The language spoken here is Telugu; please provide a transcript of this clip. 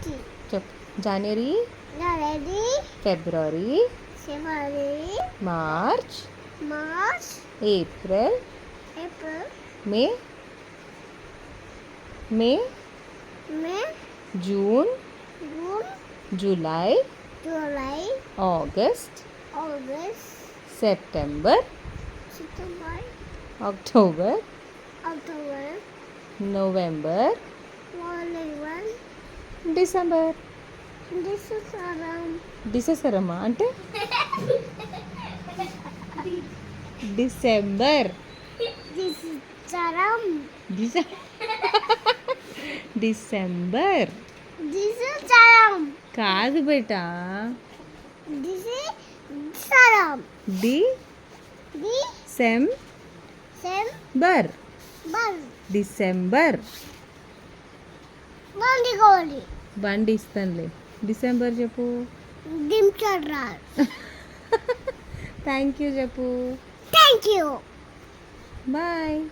చెప్పు. జనవరి, ఫిబ్రవరి, March, April, May, June, July, August, September, October, November, December. డిసెసరమ్మా అంటే డిసెంబర్. డిసెంబర్ కాదు బేటా, డిసెంబర్. డిసెంబర్. బండి ఇస్తానులే. డిసెంబర్ చెప్పు. థ్యాంక్ యూ చెప్పు. బాయ్.